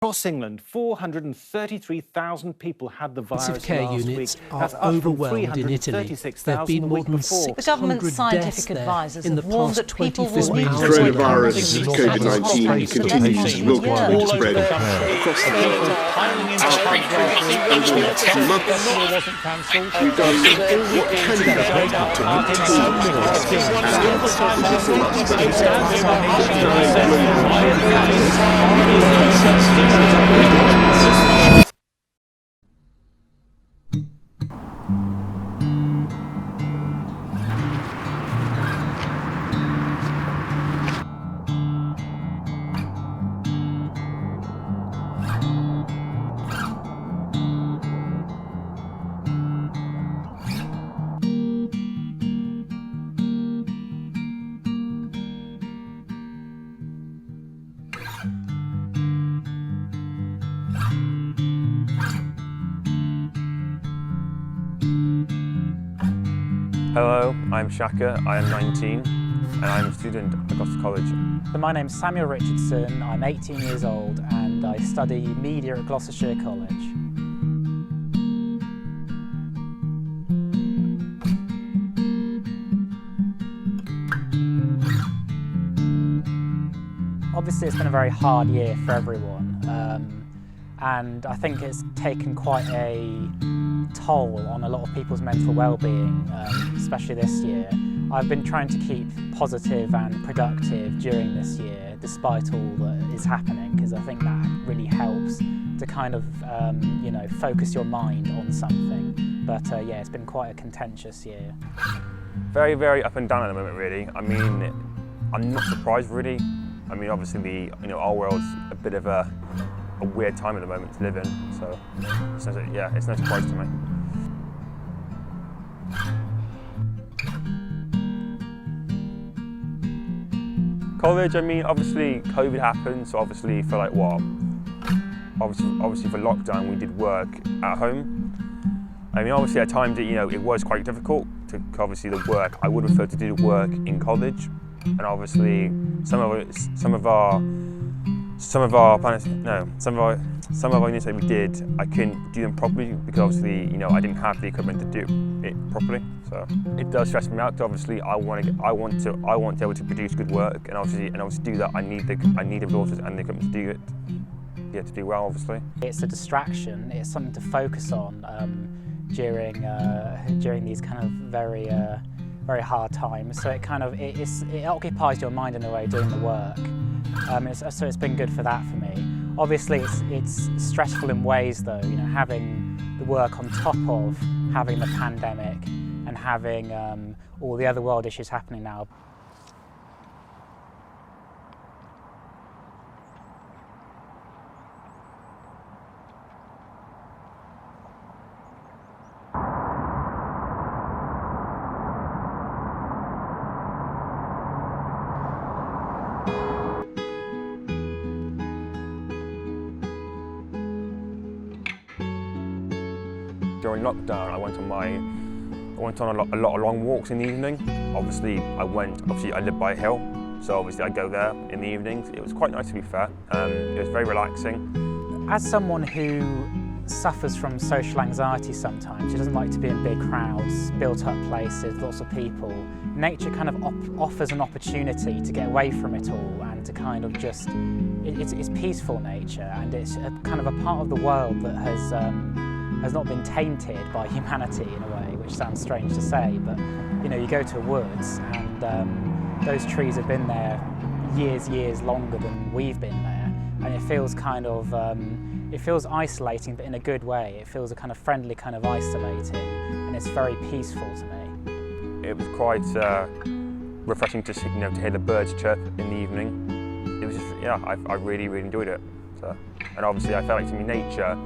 Across England, 433,000 people had the virus Intensive care last units week. are That's up overwhelmed from in Italy. 336,000 There have been the more week than before. 600 The government's scientific deaths there advisors in the have warned past that people 24 will need hours. to Coronavirus COVID-19 continues to look to spread across the world. Outbreak over the next few months. We've done what can be done to contain Hello, I'm Shakka, I am 19 and I'm a student at Gloucester College. So my name's Samuel Richardson, I'm 18 years old and I study media at Gloucestershire College. Obviously it's been a very hard year for everyone and I think it's taken quite a toll on a lot of people's mental well-being, especially this year. I've been trying to keep positive and productive during this year despite all that is happening, because I think that really helps to kind of you know, focus your mind on something. But yeah, it's been quite a contentious year. Very, very up and down at the moment really. I mean, I'm not surprised really. I mean, obviously our world's a bit of a weird time at the moment to live in, so yeah, it's no surprise to me. College, I mean, obviously COVID happened, so obviously for like what? Obviously for lockdown we did work at home. I mean, obviously at times it was quite difficult to obviously the work. I would prefer to do the work in college, and obviously some of our units that we did, I couldn't do them properly because obviously I didn't have the equipment to do it properly. So it does stress me out. Obviously, I want to be able to produce good work, and obviously do that. I need the resources and the equipment to do it. Yeah, to do well, obviously. It's a distraction. It's something to focus on during these kind of very hard times. So it occupies your mind in a way doing the work. So it's been good for that for me. Obviously it's stressful in ways though, having the work on top of having the pandemic and having all the other world issues happening now. During lockdown, I went on a lot of long walks in the evening. Obviously, I live by a hill, so obviously I go there in the evenings. It was quite nice, to be fair. It was very relaxing. As someone who suffers from social anxiety sometimes, who doesn't like to be in big crowds, built up places, lots of people, nature kind of offers an opportunity to get away from it all and to kind of just, it's peaceful nature, and it's kind of a part of the world that has not been tainted by humanity in a way, which sounds strange to say, but you go to woods and those trees have been there years longer than we've been there, and it feels kind of, it feels isolating, but in a good way. It feels a kind of friendly kind of isolating, and it's very peaceful to me. It was quite refreshing to hear the birds chirp in the evening. It was just, yeah, I really enjoyed it. So, and obviously I felt like, to me, nature,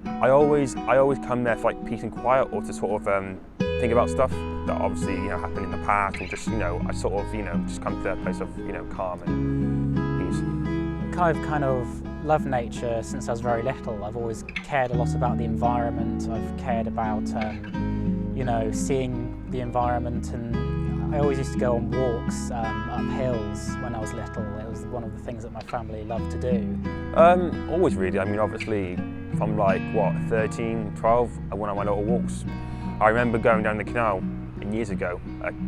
I always come there for like peace and quiet, or to sort of think about stuff that obviously happened in the past, or just I sort of just come to that place of calm and peace. I've kind of loved nature since I was very little. I've always cared a lot about the environment. I've cared about seeing the environment, and I always used to go on walks up hills when I was little. It was one of the things that my family loved to do. Always really. I mean, obviously, from like, 13, 12, I went on my little walks. I remember going down the canal years ago,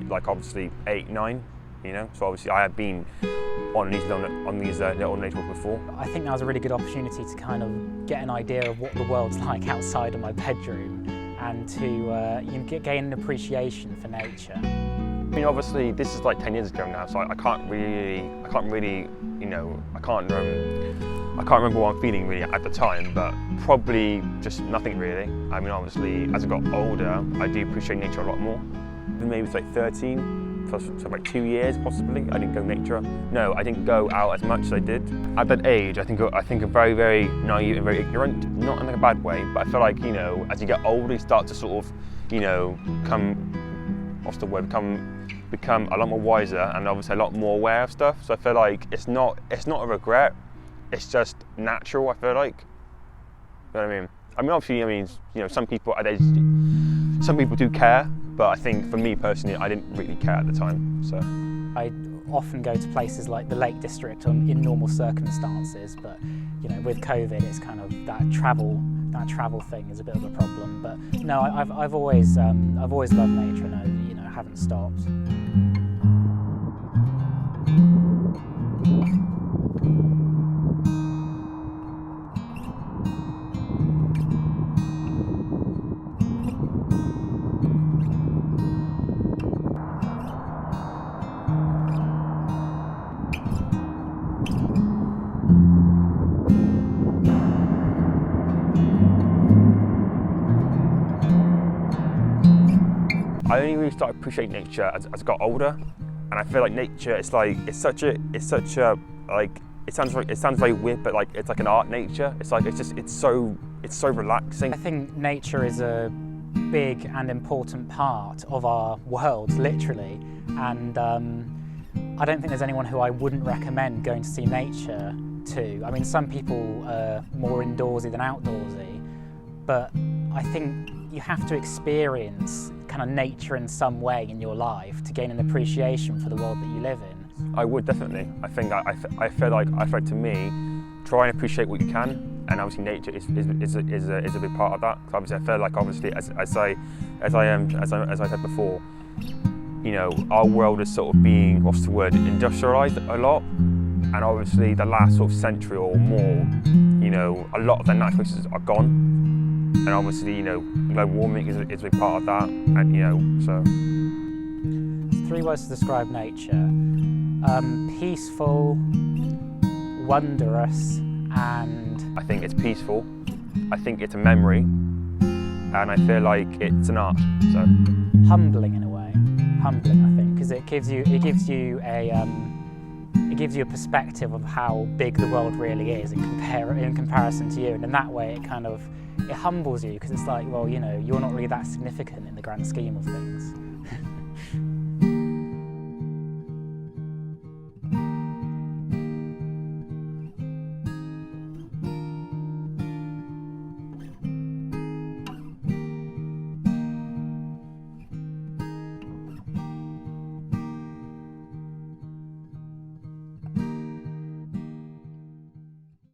like obviously 8, 9, you know, so obviously I had been on these little nature walks before. I think that was a really good opportunity to kind of get an idea of what the world's like outside of my bedroom and to gain an appreciation for nature. I mean, obviously this is like 10 years ago now, so I can't really, you know, I can't remember what I'm feeling really at the time, but probably just nothing really. I mean, obviously as I got older, I do appreciate nature a lot more. Maybe it's like 13, so like 2 years possibly, I didn't go nature. No, I didn't go out as much as I did. At that age, I think I'm very, very naive and very ignorant, not in a bad way, but I feel like, you know, as you get older, you start to sort of, you know, become a lot more wiser and obviously a lot more aware of stuff. So I feel like it's not a regret, it's just natural, I feel like. You know what I mean? I mean, obviously, you know, some people do care, but I think for me personally, I didn't really care at the time, so. I often go to places like the Lake District in normal circumstances, but you know, with COVID, it's kind of that travel thing is a bit of a problem. But no, I've always loved nature, and I, you know, haven't stopped. I only really started appreciating nature as I got older, and I feel like nature, it sounds very weird, but like it's like an art nature. It's so relaxing. I think nature is a big and important part of our world, literally, and I don't think there's anyone who I wouldn't recommend going to see nature to. I mean, some people are more indoorsy than outdoorsy, but I think you have to experience kind of nature in some way in your life to gain an appreciation for the world that you live in. I would definitely. I think I feel like to me, try and appreciate what you can, and obviously nature is a big part of that. So obviously, I feel like obviously as I said before, you know, our world is sort of being, industrialised a lot, and obviously the last sort of century or more, you know, a lot of the natural places are gone. And obviously, you know, global warming is a big part of that, and you know, so. 3 words to describe nature: peaceful, wondrous, and. I think it's peaceful. I think it's a memory, and I feel like it's an art. So. Humbling in a way. Humbling, I think, because it gives you a perspective of how big the world really is in comparison to you, and in that way, it humbles you, because it's like, well, you know, you're not really that significant in the grand scheme of things.